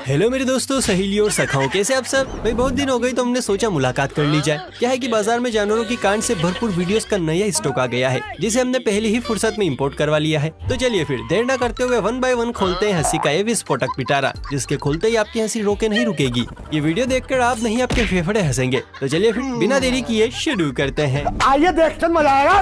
Hello मेरे दोस्तों, सहेलियों और सखाओं, कैसे आप सब? भाई बहुत दिन हो गई तो हमने सोचा मुलाकात कर ली जाए। क्या है कि बाजार में जानवरों की कांड से भरपूर वीडियोस का नया स्टॉक आ गया है, जिसे हमने पहले ही फुर्सत में इंपोर्ट करवा लिया है। तो चलिए फिर देर न करते हुए 1 बाय 1 खोलते हैं हंसी का ये विस्फोटक पिटारा, जिसके खोलते ही आपकी हंसी रोके नहीं रुकेगी। ये वीडियो देखकर आप नहीं आपके फेफड़े हंसेंगे। तो चलिए फिर बिना देरी किए शुरू करते हैं। आइए देखते मजा आएगा।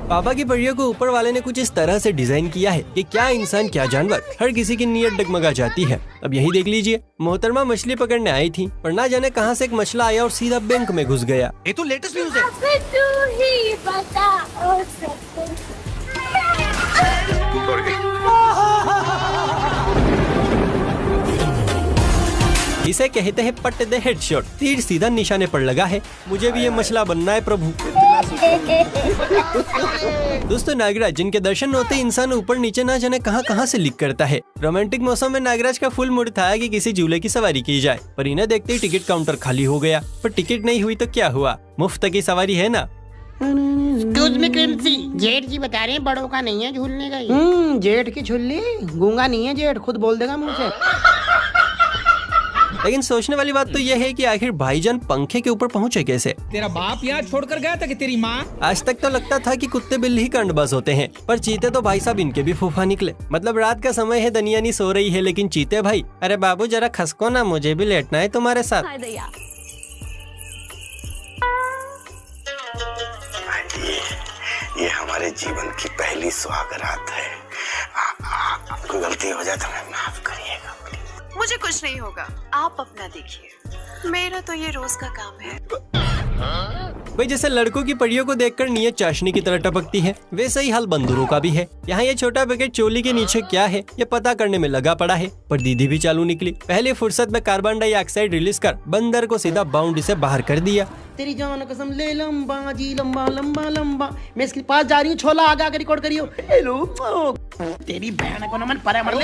पापा की परियों को ऊपर वाले ने कुछ इस तरह से डिजाइन किया है कि क्या इंसान क्या जानवर, हर किसी की नीयत डगमगा जाती है। अब यही देख लीजिए, मोहतरमा मछली पकड़ने आई थी, पर ना जाने कहां से एक मछला आया और सीधा बैंक में घुस गया। ये तो लेटेस्ट न्यूज़ है। तू ही बता ओ इसे कहते हैं पट दे हेडशॉट, तीर सीधा निशाने पर लगा है। मुझे भी ये मछला बनना है प्रभु। दोस्तों, नागराज जिनके दर्शन होते इंसान ऊपर नीचे ना जाने कहां से लीक करता है। रोमांटिक मौसम में नागराज का फुल मूड था कि किसी झूले की सवारी की जाए, पर इन्हें देखते ही टिकट काउंटर खाली हो गया। पर टिकट नहीं हुई तो क्या हुआ, मुफ्त की सवारी है ना। एक्सक्यूज मी क्रिंसी, जेठ जी बता रहे हैं बड़ों का नहीं है झूलने का। जेठ की झुल्ली, गूंगा नहीं है जेठ, खुद बोल देगा मुंह से। लेकिन सोचने वाली बात तो यह है कि आखिर भाईजान पंखे के ऊपर पहुंचे कैसे। तेरा बाप यहाँ छोड़कर गया था कि तेरी माँ? आज तक तो लगता था कि कुत्ते बिल्ली ही कंडबाज होते हैं, पर चीते तो भाई साहब इनके भी फूफा निकले। मतलब रात का समय है, दनियानी सो रही है, लेकिन चीते भाई, अरे बाबू जरा खसको ना, मुझे भी लेटना है तुम्हारे साथ। ये हमारे जीवन की पहली सुहागरात है। आपको गलती हो जाए तो मैं माफ करिएगा। मुझे कुछ नहीं होगा, आप अपना देखिए, मेरा तो ये रोज का काम है। भाई जैसे लड़कों की परियों को देखकर नीयत चाशनी की तरह टपकती है, वैसे ही हाल बंदरों का भी है। यहाँ ये छोटा पैकेट चोली के नीचे क्या है ये पता करने में लगा पड़ा है, पर दीदी भी चालू निकली। पहले फुर्सत में कार्बन डाइऑक्साइड रिलीज कर बंदर को सीधा बाउंड्री से बाहर कर दिया। तेरी जान कसम ले लंबा जी, लंबा लंबा लंबा। मैं इसके पास जा रही हूँ, छोला आगे आगे रिकॉर्ड करियो। हेलो तेरी बहन को नमन परे मर ले।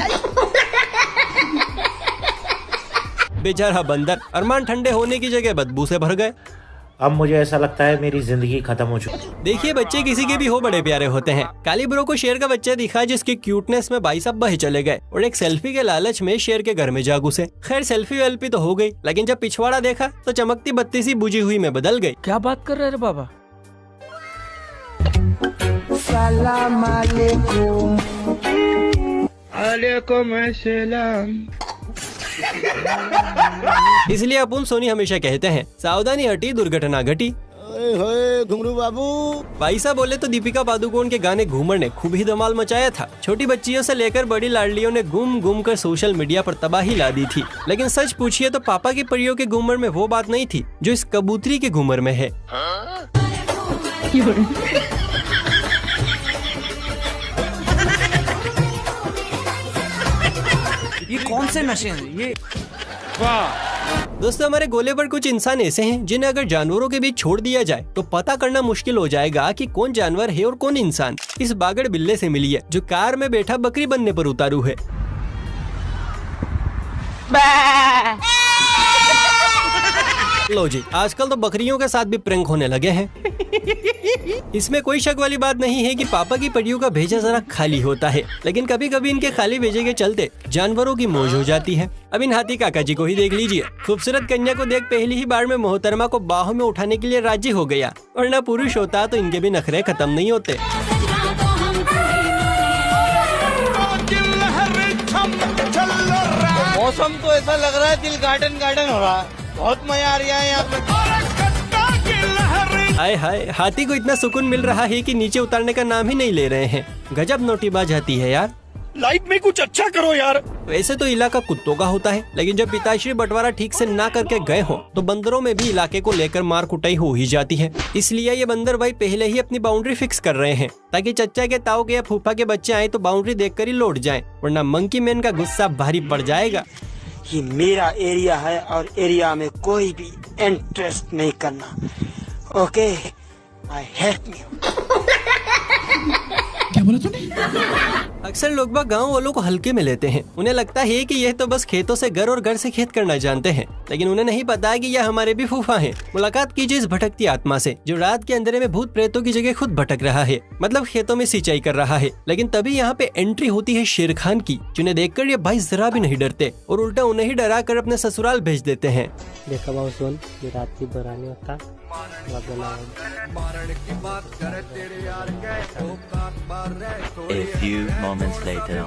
बेचारा बंदर, अरमान ठंडे होने की जगह बदबू से भर गए। अब मुझे ऐसा लगता है मेरी जिंदगी खत्म हो चुकी है। देखिए बच्चे किसी के भी हो बड़े प्यारे होते हैं। काली ब्रो को शेर का बच्चा दिखा, जिसकी क्यूटनेस में भाई साहब बहे चले गए और एक सेल्फी के लालच में शेर के घर में जा घुसे। खैर सेल्फी वेल्फी तो हो गई, लेकिन जब पिछवाड़ा देखा तो चमकती बत्ती सी बुझी हुई में बदल गई। क्या बात कर रहे रे बाबा? सलाम अलैकुम। इसलिए अपन सोनी हमेशा कहते हैं, सावधानी हटी दुर्घटना घटी। घुंगरू बाबू, भाई साहब बोले तो दीपिका पादुकोण के गाने घूमर ने खूब ही धमाल मचाया था। छोटी बच्चियों से लेकर बड़ी लाडलियों ने घूम घूम कर सोशल मीडिया पर तबाही ला दी थी। लेकिन सच पूछिए तो पापा की परियों के घूमर में वो बात नहीं थी जो इस कबूतरी के घूमर में है। ये कौन से नशे हैं ये? वाह दोस्तों, हमारे गोले पर कुछ इंसान ऐसे हैं जिन्हें अगर जानवरों के बीच छोड़ दिया जाए तो पता करना मुश्किल हो जाएगा कि कौन जानवर है और कौन इंसान। इस बागड़ बिल्ले से मिली है जो कार में बैठा बकरी बनने पर उतारू है। लो जी, आजकल तो बकरियों के साथ भी प्रैंक होने लगे हैं। इसमें कोई शक वाली बात नहीं है कि पापा की परियों का भेजा जरा खाली होता है, लेकिन कभी कभी इनके खाली भेजे के चलते जानवरों की मौज हो जाती है। अब इन हाथी काका जी को ही देख लीजिए। खूबसूरत कन्या को देख पहली ही बार में मोहतरमा को बाहों में उठाने के लिए राजी हो गया, वरना पुरुष होता तो इनके भी नखरे खत्म नहीं होते। मौसम तो ऐसा लग रहा है दिल गार्डन गार्डन हो रहा है, बहुत मजा आ रहा है यहाँ पे। हाय हाय, हाथी को इतना सुकून मिल रहा है कि नीचे उतारने का नाम ही नहीं ले रहे हैं। गजब नोटीबाज हाथी है यार। लाइफ में कुछ अच्छा करो यार। वैसे तो इलाका कुत्तों का होता है, लेकिन जब पिताश्री बंटवारा ठीक से ना करके गए हो तो बंदरों में भी इलाके को लेकर मार कुटाई हो ही जाती है। इसलिए ये बंदर भाई पहले ही अपनी बाउंड्री फिक्स कर रहे हैं, ताकि चच्चा के ताऊ के या फूफा के बच्चे आए तो बाउंड्री देखकर ही लौट जाएं, वरना मंकी मैन का गुस्सा भारी पड़ जाएगा। ये मेरा एरिया है और एरिया में कोई भी इंटरेस्ट नहीं करना। Okay, I hate you. क्या बोला तूने? अक्सर लोग बाग गाँव वालों को हल्के में लेते हैं। उन्हें लगता है कि यह तो बस खेतों से घर और घर से खेत करना जानते हैं, लेकिन उन्हें नहीं पता कि यह हमारे भी फूफा हैं। मुलाकात कीजिए इस भटकती आत्मा से जो रात के अंधेरे में भूत प्रेतों की जगह खुद भटक रहा है, मतलब खेतों में सिंचाई कर रहा है। लेकिन तभी यहाँ पे एंट्री होती है शेर खान की, जिन्हें देखकर ये भाई जरा भी नहीं डरते और उल्टा उन्हें ही डरा कर अपने ससुराल भेज देते हैं। देखा बाबू सुन, ये रात की बरानी होता A few moments later.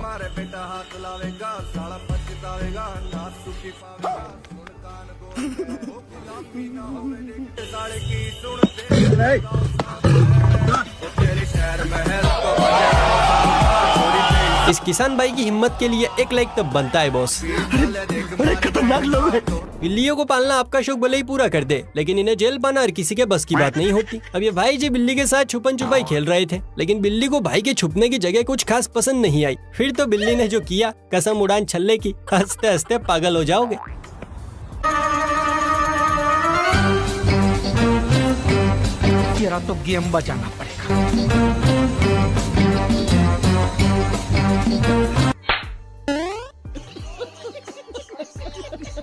इस किसान भाई की हिम्मत के लिए एक लाइक तब बनता है बॉस। खतरनाक लोग हैं। बिल्लियों को पालना आपका शौक भले ही पूरा कर दे, लेकिन इन्हें जेल पाना हर किसी के बस की बात नहीं होती। अब ये भाई जी बिल्ली के साथ छुपन छुपाई खेल रहे थे, लेकिन बिल्ली को भाई के छुपने की जगह कुछ खास पसंद नहीं आई। फिर तो बिल्ली ने जो किया, कसम उड़ान छल्ले की, हंसते हंसते पागल हो जाओगे। तेरा तो गेम बजाना पड़ेगा।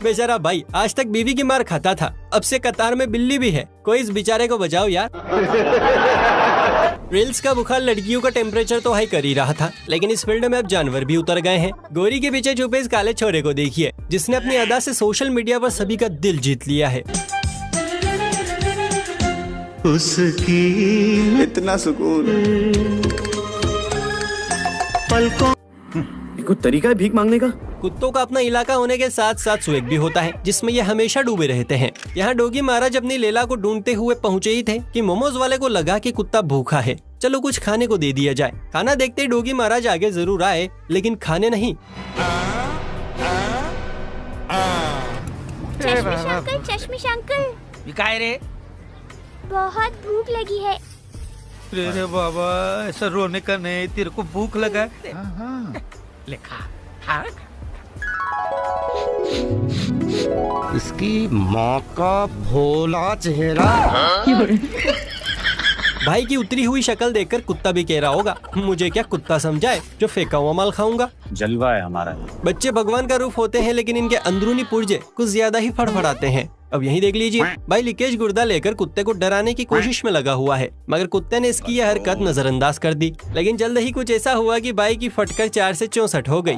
बेचारा भाई आज तक बीवी की मार खाता था, अब से कतार में बिल्ली भी है। कोई इस बेचारे को बचाओ यार। रील्स का बुखार लड़कियों का टेम्परेचर तो हाई कर ही रहा था, लेकिन इस फील्ड में अब जानवर भी उतर गए हैं। गोरी के पीछे छुपे इस काले छोरे को देखिए, जिसने अपनी अदा से सोशल मीडिया पर सभी का दिल जीत लिया है। उसकी इतना सुकून पलकों कोई तरीका है भीख मांगने का? कुत्तों का अपना इलाका होने के साथ साथ स्वेग भी होता है, जिसमें ये हमेशा डूबे रहते हैं। यहाँ डोगी महाराज अपनी लीला को ढूंढते हुए पहुँचे ही थे कि मोमोज वाले को लगा कि कुत्ता भूखा है, चलो कुछ खाने को दे दिया जाए। खाना देखते ही डोगी महाराज आगे जरूर आए, लेकिन खाने नहीं। चश्मिश अंकल काय रे? बहुत भूख लगी है। रे बाबा, ऐसा रोने का नहीं, तेरे को भूख लगा है? लिखा हाँ? इसकी माँ का भोला चेहरा। भाई की उतरी हुई शक्ल देखकर कुत्ता भी कह रहा होगा, मुझे क्या कुत्ता समझाए जो फेंका हुआ माल खाऊंगा। जलवा है हमारा। बच्चे भगवान का रूप होते हैं, लेकिन इनके अंदरूनी पुर्जे कुछ ज्यादा ही फड़फड़ाते हैं। अब यही देख लीजिए, भाई लीकेज गुर्दा लेकर कुत्ते को डराने की कोशिश में लगा हुआ है, मगर कुत्ते ने इसकी यह हरकत नजरअंदाज कर दी। लेकिन जल्द ही कुछ ऐसा हुआ कि भाई की फटकर 4 से 64 हो गई।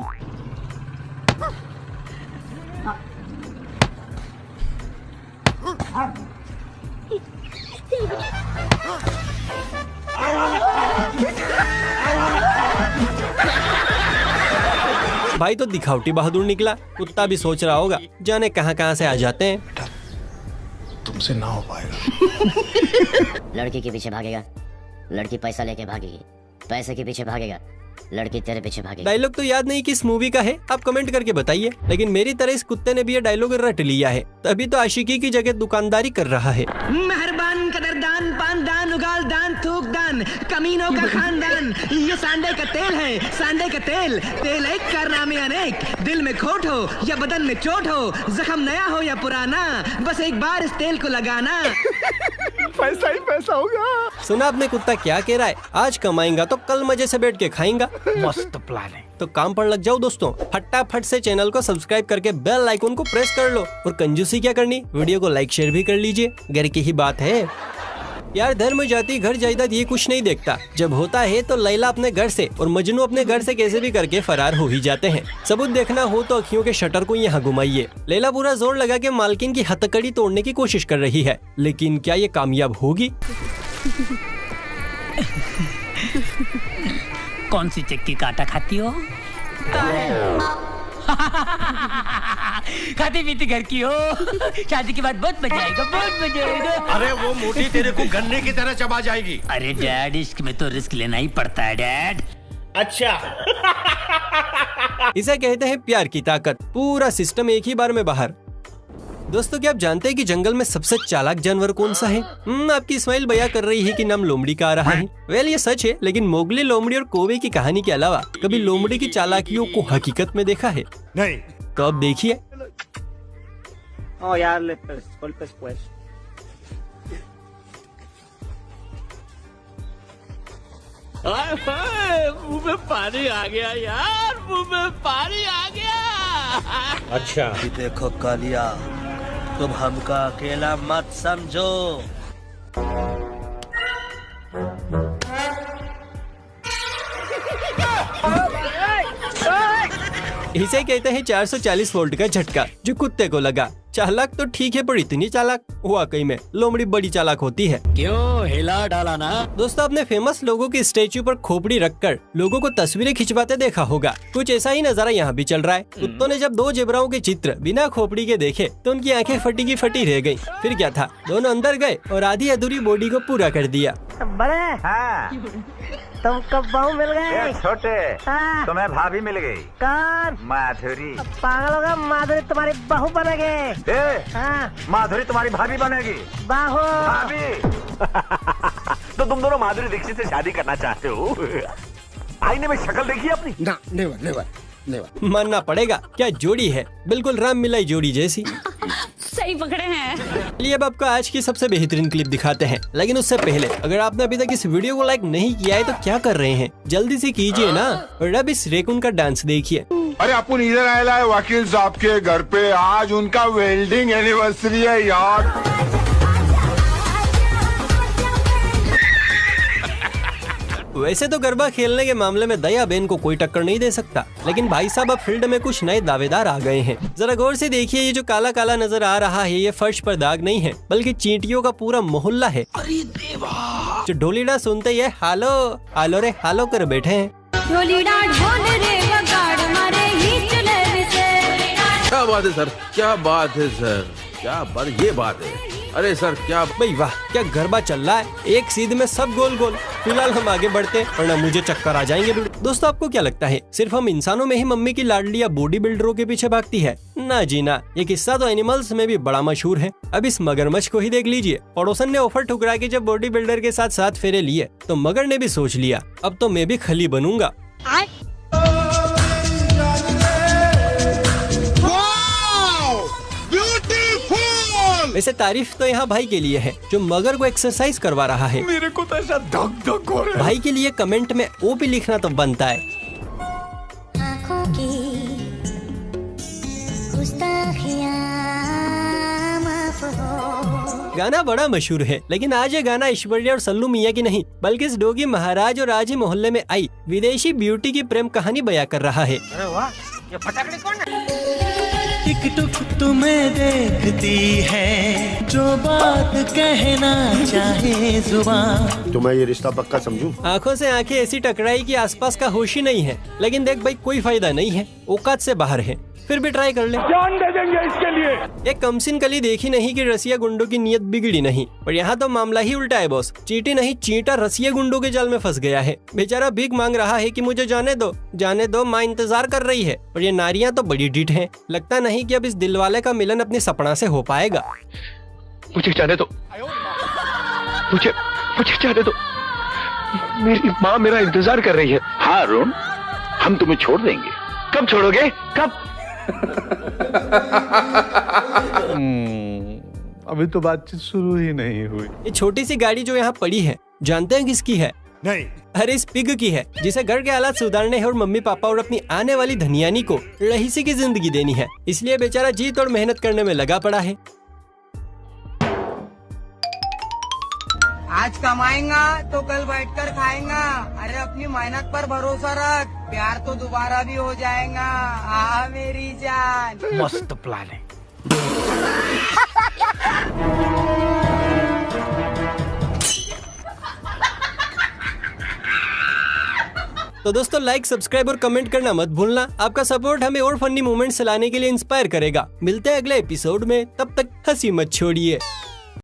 भाई तो दिखावटी बहादुर निकला। कुत्ता भी सोच रहा होगा, जाने कहां से आ जाते हैं। तुमसे ना हो पाएगा। लड़की के पीछे भागेगा, लड़की पैसा लेके भागेगी, पैसे के पीछे भागेगा, लड़की तेरे पीछे भागेगी। डायलॉग तो याद नहीं किस मूवी का है, आप कमेंट करके बताइए। लेकिन मेरी तरह इस कुत्ते ने भी ये डायलॉग रट लिया है, तभी तो आशिकी की जगह दुकानदारी कर रहा है। मेहरबान, कदरदान, पानदान, उगाल दान, थूक दान, कमीनों का खानदान। ये सांडे का तेल है, सांडे का तेल। तेल एक, कारनामे अनेक। दिल में खोट हो या बदन में चोट हो, जख्म नया हो या पुराना, बस एक बार इस तेल को लगाना। पैसा ही पैसा होगा। सुना आपने कुत्ता क्या कह रहा है, आज कमाएगा तो कल मजे से बैठ के खाएगा। मस्त प्लान है। तो काम पर लग जाओ दोस्तों, फटाफट से चैनल को सब्सक्राइब करके बेल आइकन को प्रेस कर लो। और कंजूसी क्या करनी, वीडियो को लाइक शेयर भी कर लीजिए, घर की ही बात है यार। धर्म जाति घर जायदाद ये कुछ नहीं देखता, जब होता है तो लैला अपने घर से और मजनू अपने घर से कैसे भी करके फरार हो ही जाते हैं। सबूत देखना हो तो अखियों के शटर को यहाँ घुमाइए। लैला पूरा जोर लगा के मालकिन की हथकड़ी तोड़ने की कोशिश कर रही है, लेकिन क्या ये कामयाब होगी? कौन सी चक्की का आटा खाती हो? खाती पीती घर की हो। शादी के बाद बहुत मजा आएगा, बहुत मजा आएगा। अरे वो मोटी तेरे को गन्ने की तरह चबा जाएगी। अरे डैड, इश्क में तो रिस्क लेना ही पड़ता है डैड। अच्छा। इसे कहते हैं प्यार की ताकत, पूरा सिस्टम एक ही बार में बाहर। दोस्तों क्या आप जानते हैं कि जंगल में सबसे चालाक जानवर कौन सा है? आपकी स्माइल बयां कर रही है कि नाम लोमड़ी का आ रहा है। वेल ये सच है, लेकिन मोगली, लोमड़ी और कौवे की कहानी के अलावा कभी लोमड़ी की चालाकियों को हकीकत में देखा है? नहीं। तो अब देखिए। मुंह में पानी आ गया यार, मुंह में पानी आ गया। अच्छा देखो कालिया, तुम हमका अकेला मत समझो। इसे कहते हैं 440 वोल्ट का झटका, जो कुत्ते को लगा। चालाक तो ठीक है, पर इतनी चालाक, वाकई में लोमड़ी बड़ी चालाक होती है। क्यों हिला डाला ना? दोस्तों, आपने फेमस लोगों की स्टेच्यू पर खोपड़ी रखकर लोगों को तस्वीरें खिंचवाते देखा होगा। कुछ ऐसा ही नजारा यहाँ भी चल रहा है। कुत्तों ने जब 2 जेबराओं के चित्र बिना खोपड़ी के देखे तो उनकी आंखें फटी की फटी रह गयी। फिर क्या था, दोनों अंदर गए और आधी अधूरी बॉडी को पूरा कर दिया। बड़े हाँ। तुमको बहू मिल गई? छोटे हाँ। तुम्हें भाभी मिल गई। कौन? माधुरी। पागल होगा, माधुरी तुम्हारी बहू बनेगी। हाँ। माधुरी तुम्हारी भाभी बनेगी। बहू भाभी। तो तुम दोनों माधुरी दीक्षित से शादी करना चाहते हो? आईने में शक्ल देखी अपनी? ना, नेवर नेवर नेवर। मानना पड़ेगा, क्या जोड़ी है, बिल्कुल राम मिलाई जोड़ी जैसी। सही पकड़े हैं। चलिए अब आपको आज की सबसे बेहतरीन क्लिप दिखाते हैं, लेकिन उससे पहले अगर आपने अभी तक इस वीडियो को लाइक नहीं किया है तो क्या कर रहे हैं, जल्दी से कीजिए ना। और अब इस रेकुन का डांस देखिए। अरे अपन इधर आया है वकील साहब के घर पे, आज उनका वेल्डिंग एनिवर्सरी है यार। वैसे तो गरबा खेलने के मामले में दया बेन को कोई टक्कर नहीं दे सकता, लेकिन भाई साहब अब फील्ड में कुछ नए दावेदार आ गए हैं। जरा गौर से देखिए, ये जो काला काला नजर आ रहा है, ये फर्श पर दाग नहीं है, बल्कि चींटियों का पूरा मोहल्ला है। अरे देवा! जो ढोलीडा सुनते ही हालो हालो रे हालो कर बैठे हैं। ढोलीडा ढोल रे वगाड़ मारे ही चले विसे। क्या बात है सर, क्या बात है सर, क्या बात, ये बात है। अरे सर क्या भाई वाह, क्या गरबा चल रहा है, एक सीध में सब गोल गोल। फिलहाल हम आगे बढ़ते, वरना मुझे चक्कर आ जाएंगे। दोस्तों, आपको क्या लगता है, सिर्फ हम इंसानों में ही मम्मी की लाडली या बॉडी बिल्डरों के पीछे भागती है? ना जी ना, ये किस्सा तो एनिमल्स में भी बड़ा मशहूर है। अब इस मगरमच्छ को ही देख लीजिए। पड़ोसन ने ऑफर ठुकरा के जब बॉडी बिल्डर के साथ 7 फेरे लिए तो मगर ने भी सोच लिया, अब तो मैं भी खली बनूंगा। वैसे तारीफ तो यहाँ भाई के लिए है, जो मगर को एक्सरसाइज करवा रहा है। मेरे को तो ऐसा धक धक हो रहा है। भाई के लिए कमेंट में ओ भी लिखना तो बनता है। आँखों की गुस्ताखियाँ माफ हो। गाना बड़ा मशहूर है, लेकिन आज ये गाना ऐश्वर्या और सल्लू मियां की नहीं, बल्कि इस डोगी महाराज और आज ही मोहल्ले में आई विदेशी ब्यूटी की प्रेम कहानी बयां कर रहा है। अरे वाह, ये फटाकड़े कौन है? टिकटुक तुम्हें देखती है, जो बात कहना चाहे जुबान। तो मैं ये रिश्ता पक्का समझूं? आंखों से आंखें ऐसी टकराई कि आसपास का होश ही नहीं है, लेकिन देख भाई कोई फायदा नहीं है, औकात से बाहर है, फिर भी ट्राई कर ले। जान दे देंगे इसके लिए। एक कमसिन कली देखी नहीं कि रसिया गुंडों की नीयत बिगड़ी नहीं, पर यहाँ तो मामला ही उल्टा है बॉस। चींटी नहीं चींटा रसिया गुंडों के जाल में फंस गया है। बेचारा भीख मांग रहा है कि मुझे जाने दो, माँ इंतजार कर रही है। पर ये नारियां तो बड़ी ढीठ हैं। लगता नहीं कि अब इस दिलवाले का मिलन अपने सपना से हो पाएगा। मुझे जाने दो, मुझे जाने दो, मेरी माँ मेरा इंतजार कर रही है। हाँ अरुण, हम तुम्हें छोड़ देंगे। कब छोड़ोगे, कब? अभी तो बातचीत शुरू ही नहीं हुई। ये छोटी सी गाड़ी जो यहाँ पड़ी है, जानते हैं किसकी है? नहीं। अरे इस पिग की है, जिसे घर के हालात सुधारने हैं और मम्मी पापा और अपनी आने वाली धनियानी को रहीसी की जिंदगी देनी है, इसलिए बेचारा जी तोड़ मेहनत करने में लगा पड़ा है। आज कमाएगा तो कल बैठकर खाएगा। अरे अपनी मेहनत पर भरोसा रख, प्यार तो दोबारा भी हो जाएगा। आ मेरी जान। मस्त प्लान है। तो दोस्तों, लाइक, सब्सक्राइब और कमेंट करना मत भूलना। आपका सपोर्ट हमें और फनी मोमेंट्स लाने के लिए इंस्पायर करेगा। मिलते हैं अगले एपिसोड में, तब तक हंसी मत छोड़िए।